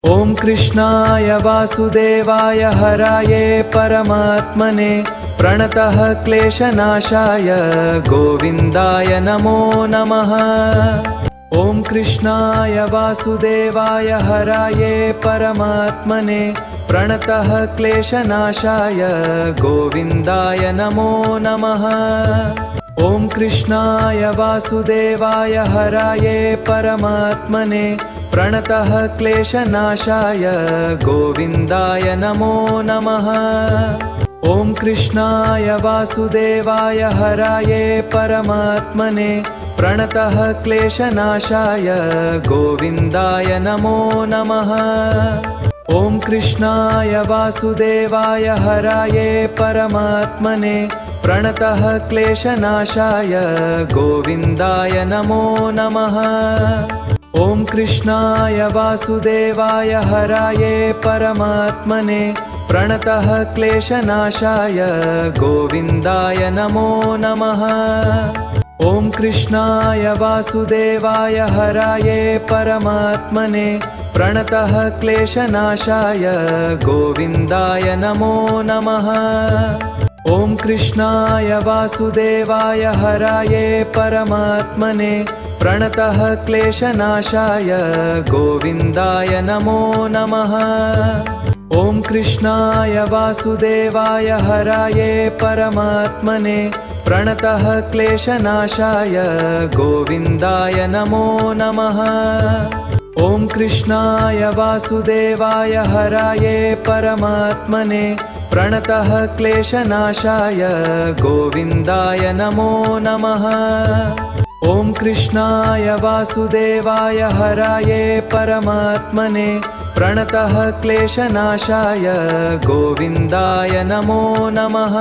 ॐ कृष्णाय वासुदेवाय हराये परमात्मने प्रणतः क्लेशनाशाय गोविन्दाय नमो नमः। ॐ कृष्णाय वासुदेवाय हराये परमात्मने प्रणतः क्लेशनाशाय गोविन्दाय नमो नमः। ॐ कृष्णाय वासुदेवाय हराये परमात्मने प्रणतः क्लेशनाशाय गोविन्दाय नमो नमः। ॐ कृष्णाय वासुदेवाय हराये परमात्मने प्रणतः क्लेशनाशाय गोविन्दाय नमो नमः। ॐ कृष्णाय वासुदेवाय हराये परमात्मने प्रणतः क्लेशनाशाय गोविन्दाय नमो नमः। ॐ कृष्णाय वासुदेवाय हराये परमात्मने प्रणतः क्लेशनाशाय गोविन्दाय नमो नमः। ॐ कृष्णाय वासुदेवाय हराये परमात्मने प्रणतः क्लेशनाशाय गोविन्दाय नमो नमः। ॐ कृष्णाय वासुदेवाय हराये परमात्मने प्रणतः क्लेशनाशाय गोविन्दाय नमो नमः। ॐ कृष्णाय वासुदेवाय हराये परमात्मने प्रणतः क्लेशनाशाय गोविन्दाय नमो नमः। ॐ कृष्णाय वासुदेवाय हराये परमात्मने प्रणतः क्लेशनाशाय गोविन्दाय नमो नमः। ॐ कृष्णाय वासुदेवाय हराये परमात्मने प्रणतः क्लेशनाशाय गोविन्दाय नमो नमः।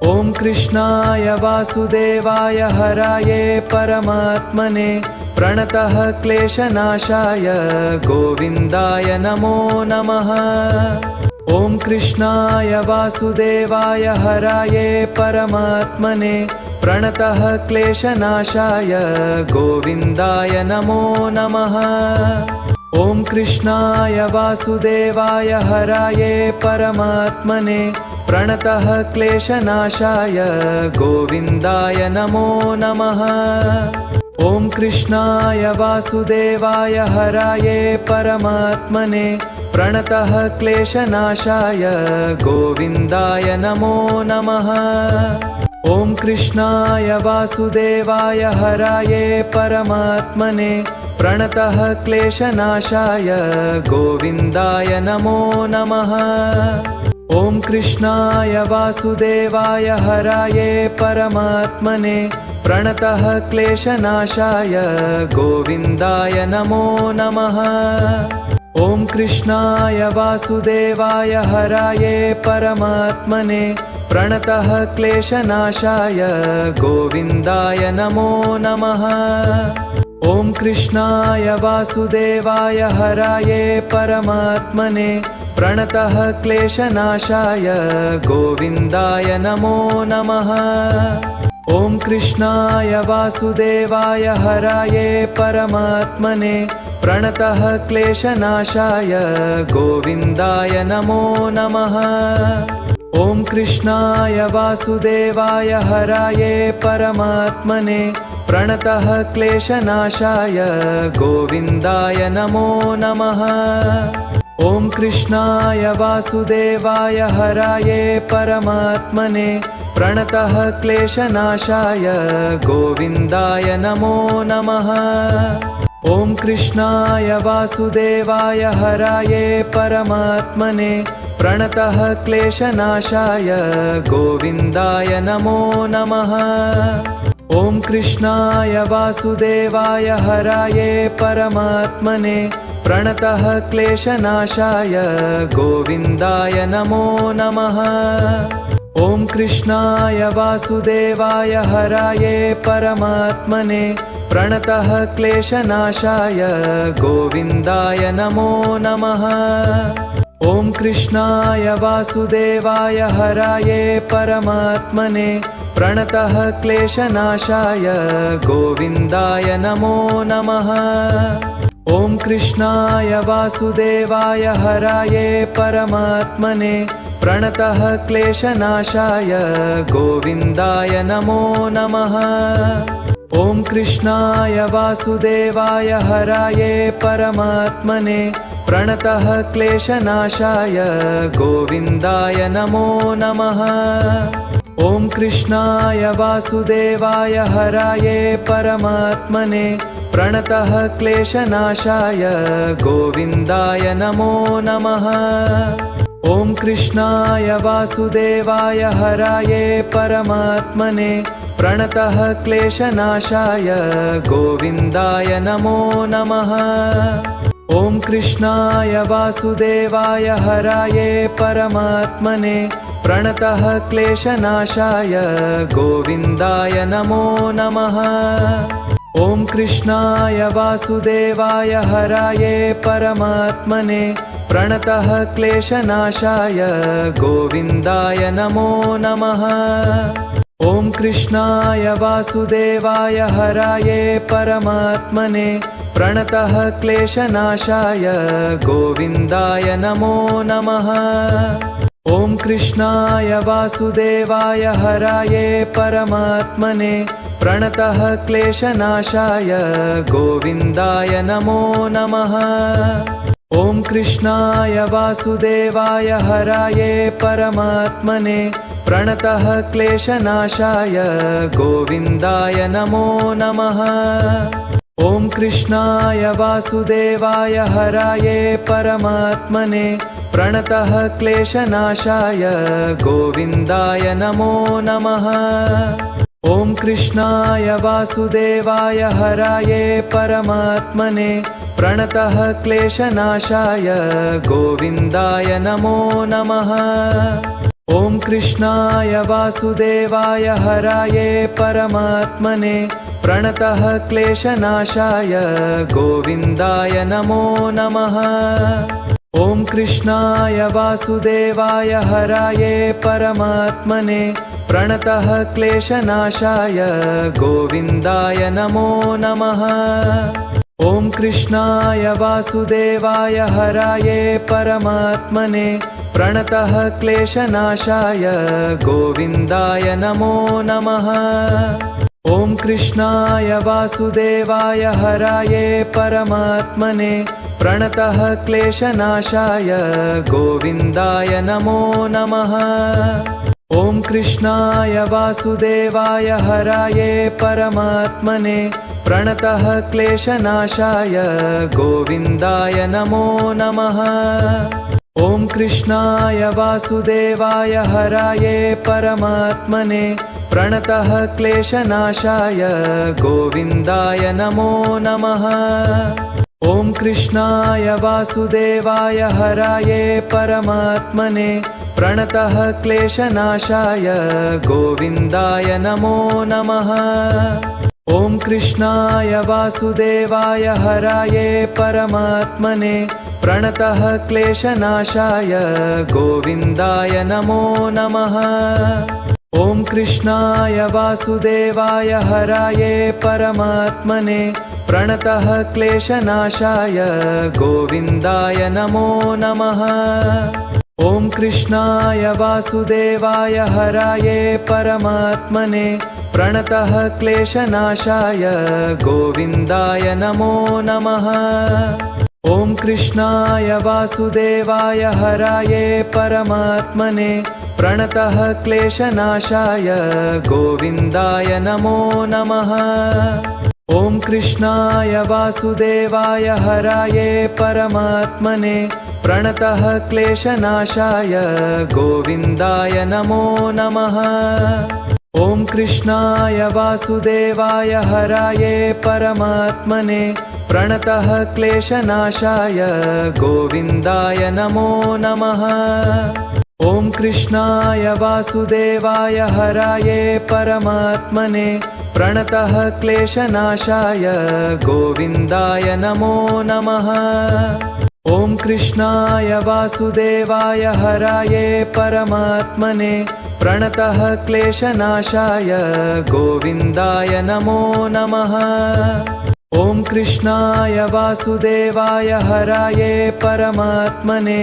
ॐ कृष्णाय वासुदेवाय हराये परमात्मने प्रणतः क्लेशनाशाय गोविन्दाय नमो नमः। ॐ कृष्णाय वासुदेवाय हराये परमात्मने प्रणतः क्लेशनाशाय गोविन्दाय नमो नमः। ॐ कृष्णाय वासुदेवाय हराये परमात्मने प्रणतः क्लेशनाशाय गोविन्दाय नमो नमः। ॐ कृष्णाय वासुदेवाय हराये परमात्मने प्रणतः क्लेशनाशाय गोविन्दाय नमो नमः। ॐ कृष्णाय वासुदेवाय हराये परमात्मने प्रणतः क्लेशनाशाय गोविन्दाय नमो नमः। ॐ कृष्णाय वासुदेवाय हराये परमात्मने प्रणतः क्लेशनाशाय गोविन्दाय नमो नमः। ॐ कृष्णाय वासुदेवाय हराये परमात्मने प्रणतः क्लेशनाशाय गोविन्दाय नमो नमः। ॐ कृष्णाय वासुदेवाय हराये परमात्मने प्रणतः क्लेशनाशाय गोविन्दाय नमो नमः। ॐ कृष्णाय वासुदेवाय हराये परमात्मने प्रणतः क्लेशनाशाय गोविन्दाय नमो नमः। ॐ कृष्णाय वासुदेवाय हराये परमात्मने प्रणतः क्लेशनाशाय गोविन्दाय नमो नमः। ॐ कृष्णाय वासुदेवाय हराये परमात्मने प्रणतः क्लेशनाशाय गोविन्दाय नमो नमः। ॐ कृष्णाय वासुदेवाय हराये परमात्मने प्रणतः क्लेशनाशाय गोविन्दाय नमो नमः। ॐ कृष्णाय वासुदेवाय हराये परमात्मने प्रणतः क्लेशनाशाय गोविन्दाय नमो नमः। ॐ कृष्णाय वासुदेवाय हराये परमात्मने प्रणतः क्लेशनाशाय गोविन्दाय नमो नमः। ॐ कृष्णाय वासुदेवाय हराये परमात्मने प्रणतः क्लेशनाशाय गोविन्दाय नमो नमः। ॐ कृष्णाय वासुदेवाय हराये परमात्मने प्रणतः क्लेशनाशाय गोविन्दाय नमो नमः। ॐ कृष्णाय वासुदेवाय हराये परमात्मने प्रणतः क्लेशनाशाय गोविन्दाय नमो नमः। ॐ कृष्णाय वासुदेवाय हराये परमात्मने प्रणतः क्लेशनाशाय गोविन्दाय नमो नमः। ॐ कृष्णाय वासुदेवाय हराये परमात्मने प्रणतः क्लेशनाशाय गोविन्दाय नमो नमः। ॐ कृष्णाय वासुदेवाय हराये परमात्मने प्रणतः क्लेशनाशाय गोविन्दाय नमो नमः। ॐ कृष्णाय वासुदेवाय हराये परमात्मने प्रणतः क्लेशनाशाय गोविन्दाय नमो नमः। ॐ कृष्णाय वासुदेवाय हराये परमात्मने प्रणतः क्लेशनाशाय गोविन्दाय नमो नमः। ॐ कृष्णाय वासुदेवाय हराये परमात्मने प्रणतः क्लेशनाशाय गोविन्दाय नमो नमः। ॐ कृष्णाय वासुदेवाय हराये परमात्मने प्रणतः क्लेशनाशाय गोविन्दाय नमो नमः। ॐ कृष्णाय वासुदेवाय हराये परमात्मने प्रणतः क्लेशनाशाय गोविन्दाय नमो नमः। ॐ कृष्णाय वासुदेवाय हराये परमात्मने प्रणतः क्लेशनाशाय गोविन्दाय नमो नमः। ॐ कृष्णाय वासुदेवाय हराये परमात्मने प्रणतः क्लेशनाशाय गोविन्दाय नमो नमः। ॐ कृष्णाय वासुदेवाय हराये परमात्मने प्रणतः क्लेशनाशाय गोविन्दाय नमो नमः। ॐ कृष्णाय वासुदेवाय हराये परमात्मने प्रणतः क्लेशनाशाय गोविन्दाय नमो नमः। ॐ कृष्णाय वासुदेवाय हराये परमात्मने प्रणतः क्लेशनाशाय गोविन्दाय नमो नमः। ॐ कृष्णाय वासुदेवाय हराये परमात्मने प्रणतः क्लेशनाशाय गोविन्दाय नमो नमः। ॐ कृष्णाय वासुदेवाय हराये परमात्मने प्रणतः क्लेशनाशाय गोविन्दाय नमो नमः। ॐ कृष्णाय वासुदेवाय हराये परमात्मने प्रणतः क्लेशनाशाय गोविन्दाय नमो नमः। ॐ कृष्णाय वासुदेवाय हराये परमात्मने प्रणतः क्लेशनाशाय गोविन्दाय नमो नमः। ॐ कृष्णाय वासुदेवाय हराये परमात्मने प्रणतः क्लेशनाशाय गोविन्दाय नमो नमः। ॐ कृष्णाय वासुदेवाय हराये परमात्मने प्रणतः क्लेशनाशाय गोविन्दाय नमो नमः। ॐ कृष्णाय वासुदेवाय हराये परमात्मने प्रणतः क्लेशनाशाय गोविन्दाय नमो नमः। ॐ कृष्णाय वासुदेवाय हराये परमात्मने प्रणतः क्लेशनाशाय गोविन्दाय नमो नमः। ॐ कृष्णाय वासुदेवाय हराये परमात्मने प्रणतः क्लेशनाशाय गोविन्दाय नमो नमः। ॐ कृष्णाय वासुदेवाय हराये परमात्मने प्रणतः क्लेशनाशाय गोविन्दाय नमो नमः। ॐ कृष्णाय वासुदेवाय हराये परमात्मने प्रणतः क्लेशनाशाय गोविन्दाय नमो नमः। ॐ कृष्णाय वासुदेवाय हराये परमात्मने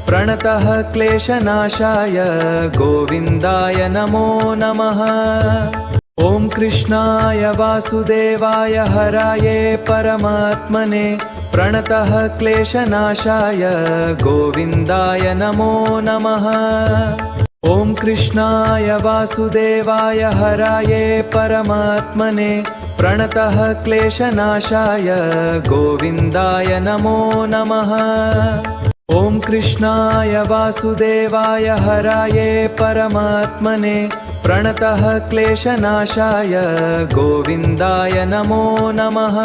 प्रणतः क्लेशनाशाय गोविन्दाय नमो नमः। ॐ कृष्णाय वासुदेवाय हराये परमात्मने प्रणतः क्लेशनाशाय गोविन्दाय नमो नमः। ॐ कृष्णाय वासुदेवाय हराये परमात्मने प्रणतः क्लेशनाशाय गोविन्दाय नमो नमः। ॐ कृष्णाय वासुदेवाय हराये परमात्मने प्रणतः क्लेशनाशाय गोविन्दाय नमो नमः।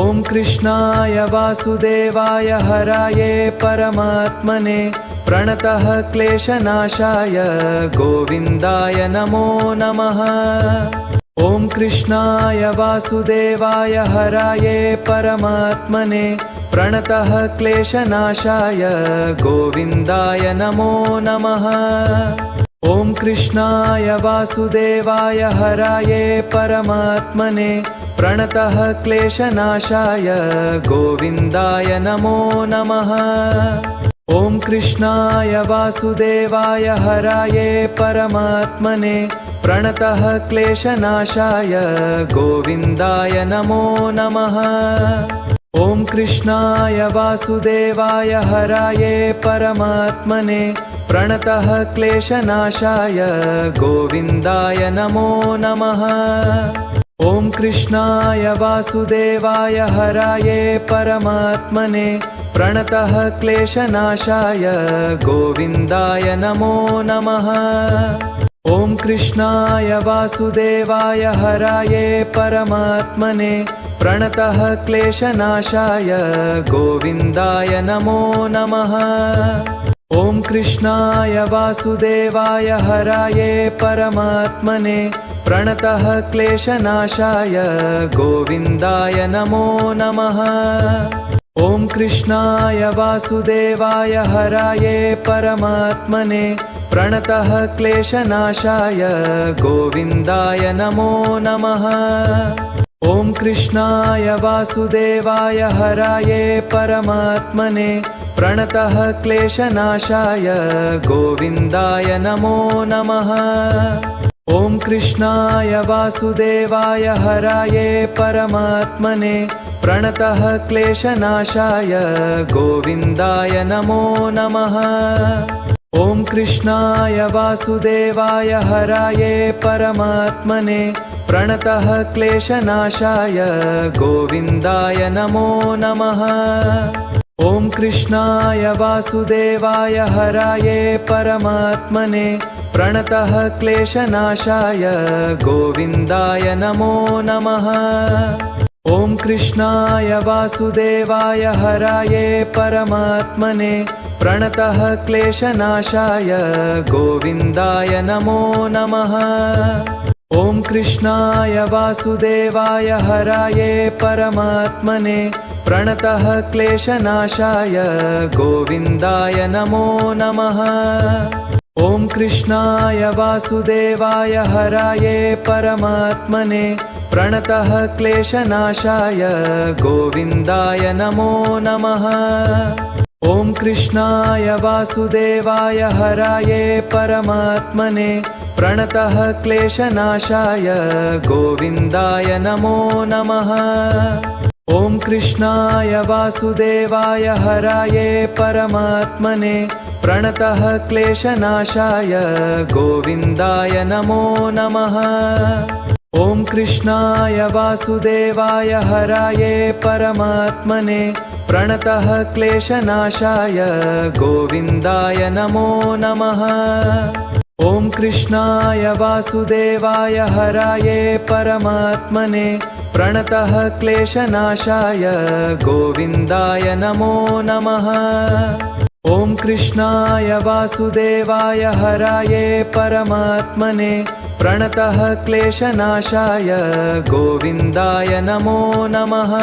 ॐ कृष्णाय वासुदेवाय हराये परमात्मने प्रणतः क्लेशनाशाय गोविन्दाय नमो नमः। ॐ कृष्णाय वासुदेवाय हराये परमात्मने प्रणतः क्लेशनाशाय गोविन्दाय नमो नमः। ॐ कृष्णाय वासुदेवाय हराये परमात्मने प्रणतः क्लेशनाशाय गोविन्दाय नमो नमः। ॐ कृष्णाय वासुदेवाय हराये परमात्मने प्रणतः क्लेशनाशाय गोविन्दाय नमो नमः। ॐ कृष्णाय वासुदेवाय हराये परमात्मने प्रणतः क्लेशनाशाय गोविन्दाय नमो नमः। ॐ कृष्णाय वासुदेवाय हराये परमात्मने प्रणतः क्लेशनाशाय गोविन्दाय नमो नमः। ॐ कृष्णाय वासुदेवाय हराये परमात्मने प्रणतः क्लेशनाशाय गोविन्दाय नमो नमः। ॐ कृष्णाय वासुदेवाय हराये परमात्मने प्रणतः क्लेशनाशाय गोविन्दाय नमो नमः। ॐ कृष्णाय वासुदेवाय हराये परमात्मने प्रणतः क्लेशनाशाय गोविन्दाय नमो नमः। ॐ कृष्णाय वासुदेवाय हराये परमात्मने प्रणतः क्लेशनाशाय गोविन्दाय नमो नमः। ॐ कृष्णाय वासुदेवाय हराये परमात्मने प्रणतः क्लेशनाशाय गोविन्दाय नमो नमः। ॐ कृष्णाय वासुदेवाय हराये परमात्मने प्रणतः क्लेशनाशाय गोविन्दाय नमो नमः। ॐ कृष्णाय वासुदेवाय हराये परमात्मने प्रणतः क्लेशनाशाय गोविन्दाय नमो नमः। ॐ कृष्णाय वासुदेवाय हराये परमात्मने प्रणतः क्लेशनाशाय गोविन्दाय नमो नमः। ॐ कृष्णाय वासुदेवाय हराये परमात्मने प्रणतः क्लेशनाशाय गोविन्दाय नमो नमः। ॐ कृष्णाय वासुदेवाय हराये परमात्मने प्रणतः क्लेशनाशाय गोविन्दाय नमो नमः। ॐ कृष्णाय वासुदेवाय हराये परमात्मने प्रणतः क्लेशनाशाय गोविन्दाय नमो नमः। ॐ कृष्णाय वासुदेवाय हराये परमात्मने प्रणतः क्लेशनाशाय गोविन्दाय नमो नमः। ॐ कृष्णाय वासुदेवाय हराये परमात्मने प्रणतः क्लेशनाशाय गोविन्दाय नमो नमः। ॐ कृष्णाय वासुदेवाय हराये परमात्मने प्रणतः क्लेशनाशाय गोविन्दाय नमो नमः। ॐ कृष्णाय वासुदेवाय हराये परमात्मने प्रणतः क्लेशनाशाय गोविन्दाय नमो नमः।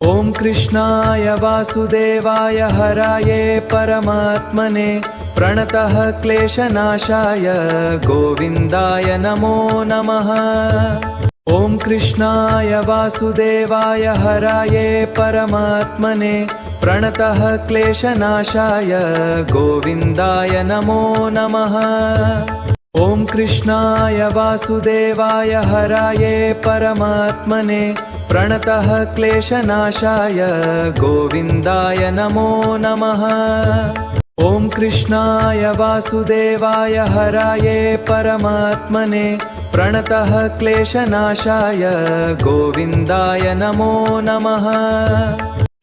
ॐ कृष्णाय वासुदेवाय हराये परमात्मने प्रणतः क्लेशनाशाय गोविन्दाय नमो नमः। ॐ कृष्णाय वासुदेवाय हराये परमात्मने प्रणतः क्लेशनाशाय गोविन्दाय नमो नमः। ॐ कृष्णाय वासुदेवाय हराये परमात्मने प्रणतः क्लेशनाशाय गोविन्दाय नमो नमः। ॐ कृष्णाय वासुदेवाय हराये परमात्मने प्रणतः क्लेशनाशाय गोविन्दाय नमो नमः।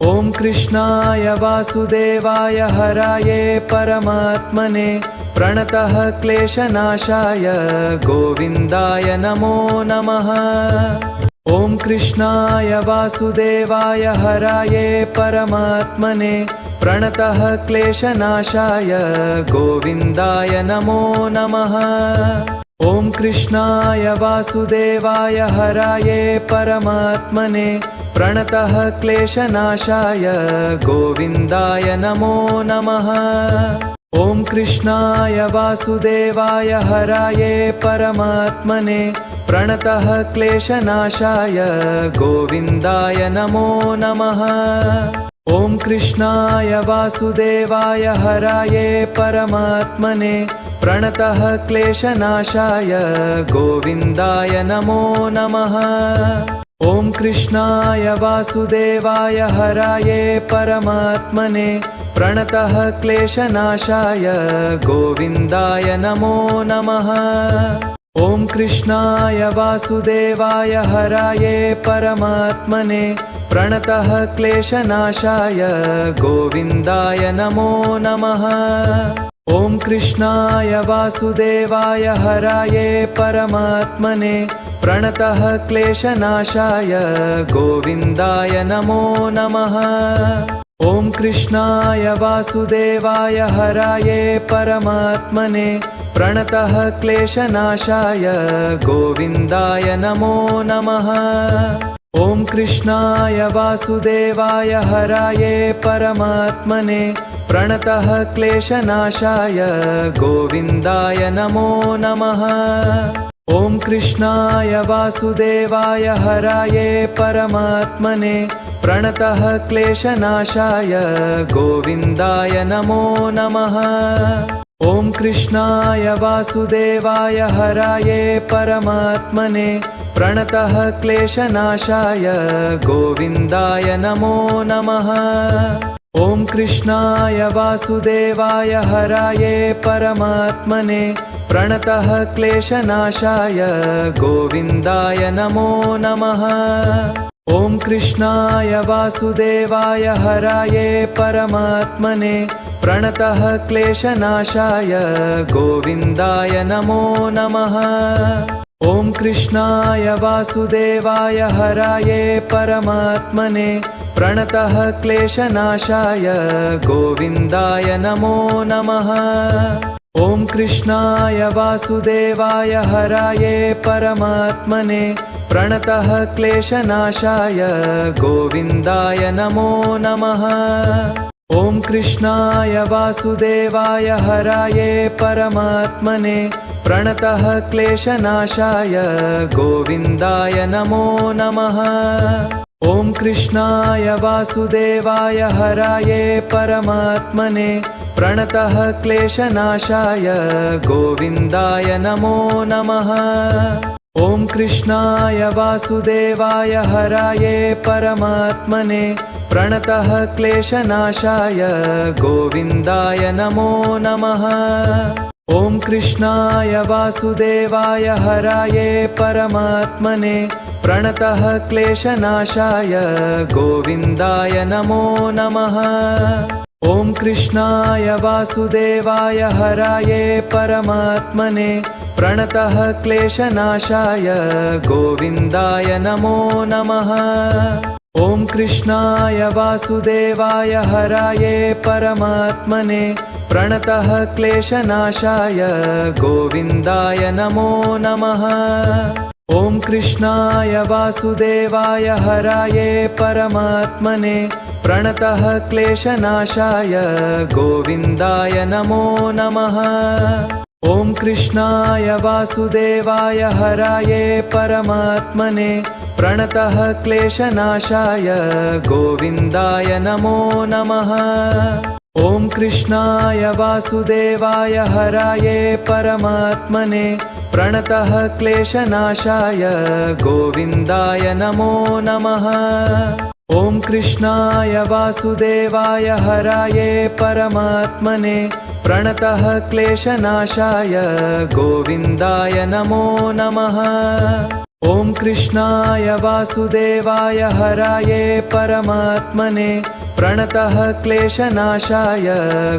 ॐ कृष्णाय वासुदेवाय हराये परमात्मने प्रणतः क्लेशनाशाय गोविन्दाय नमो नमः। ॐ कृष्णाय वासुदेवाय हराये परमात्मने प्रणतः क्लेशनाशाय गोविन्दाय नमो नमः। ॐ कृष्णाय वासुदेवाय हराये परमात्मने प्रणतः क्लेशनाशाय गोविन्दाय नमो नमः। ॐ कृष्णाय वासुदेवाय हराये परमात्मने प्रणतः क्लेशनाशाय गोविन्दाय नमो नमः। ॐ कृष्णाय वासुदेवाय हराये परमात्मने प्रणतः क्लेशनाशाय गोविन्दाय नमो नमः। ॐ कृष्णाय वासुदेवाय हराये परमात्मने प्रणतः क्लेशनाशाय गोविन्दाय नमो नमः। ॐ कृष्णाय वासुदेवाय हराये परमात्मने प्रणतः क्लेशनाशाय गोविन्दाय नमो नमः। ॐ कृष्णाय वासुदेवाय हराये परमात्मने प्रणतः क्लेशनाशाय गोविन्दाय नमो नमः। ॐ कृष्णाय वासुदेवाय हराये परमात्मने प्रणतः क्लेशनाशाय गोविन्दाय नमो नमः। ॐ कृष्णाय वासुदेवाय हराये परमात्मने प्रणतः क्लेशनाशाय गोविन्दाय नमो नमः। ॐ कृष्णाय वासुदेवाय हराये परमात्मने प्रणतः क्लेशनाशाय गोविन्दाय नमो नमः। ॐ कृष्णाय वासुदेवाय हराये परमात्मने प्रणतः क्लेशनाशाय गोविन्दाय नमो नमः। ॐ कृष्णाय वासुदेवाय हराये परमात्मने प्रणतः क्लेशनाशाय गोविन्दाय नमो नमः। ॐ कृष्णाय वासुदेवाय हराये परमात्मने प्रणतः क्लेशनाशाय गोविन्दाय नमो नमः। ॐ कृष्णाय वासुदेवाय हराये परमात्मने प्रणतः क्लेशनाशाय गोविन्दाय नमो नमः। ॐ कृष्णाय वासुदेवाय हराये परमात्मने प्रणतः क्लेशनाशाय गोविन्दाय नमो नमः। ॐ कृष्णाय वासुदेवाय हराये परमात्मने प्रणतः क्लेशनाशाय गोविन्दाय नमो नमः। ॐ कृष्णाय वासुदेवाय हराये परमात्मने प्रणतः क्लेशनाशाय गोविन्दाय नमो नमः। ॐ कृष्णाय वासुदेवाय हराये परमात्मने प्रणतः क्लेशनाशाय गोविन्दाय नमो नमः। ॐ कृष्णाय वासुदेवाय हराये परमात्मने प्रणतः क्लेशनाशाय गोविन्दाय नमो नमः। ॐ कृष्णाय वासुदेवाय हराये परमात्मने प्रणतः क्लेशनाशाय गोविन्दाय नमो नमः। ॐ कृष्णाय वासुदेवाय हराये परमात्मने प्रणतः क्लेशनाशाय गोविन्दाय नमो नमः। ॐ कृष्णाय वासुदेवाय हराये परमात्मने प्रणतः क्लेशनाशाय गोविन्दाय नमो नमः। ॐ कृष्णाय वासुदेवाय हराये परमात्मने प्रणतः क्लेशनाशाय गोविन्दाय नमो नमः। ॐ कृष्णाय वासुदेवाय हराये परमात्मने प्रणतः क्लेशनाशाय गोविन्दाय नमो नमः। ॐ कृष्णाय वासुदेवाय हराये परमात्मने प्रणतः क्लेशनाशाय गोविन्दाय नमो नमः। ॐ कृष्णाय वासुदेवाय हराये परमात्मने प्रणतः क्लेशनाशाय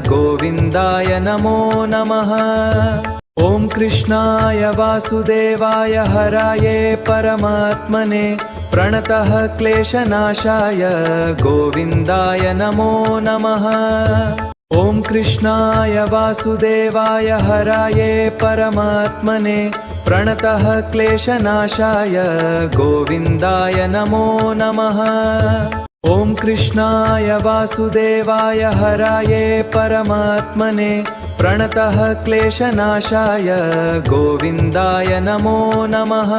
गोविन्दाय नमो नमः। ॐ कृष्णाय वासुदेवाय हराये परमात्मने प्रणतः क्लेशनाशाय गोविन्दाय नमो नमः। ॐ कृष्णाय वासुदेवाय हराये परमात्मने प्रणतः क्लेशनाशाय गोविन्दाय नमो नमः। ॐ कृष्णाय वासुदेवाय हराये परमात्मने प्रणतः क्लेशनाशाय गोविन्दाय नमो नमः।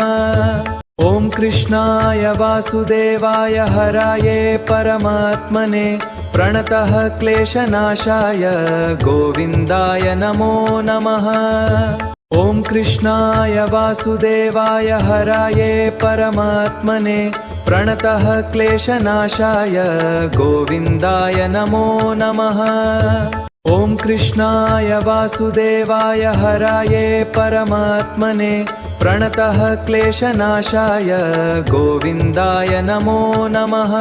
ॐ कृष्णाय वासुदेवाय हराये परमात्मने प्रणतः क्लेशनाशाय गोविन्दाय नमो नमः। ॐ कृष्णाय वासुदेवाय हराये परमात्मने प्रणतः क्लेशनाशाय गोविन्दाय नमो नमः। ॐ कृष्णाय वासुदेवाय हराये परमात्मने प्रणतः क्लेशनाशाय गोविन्दाय नमो नमः।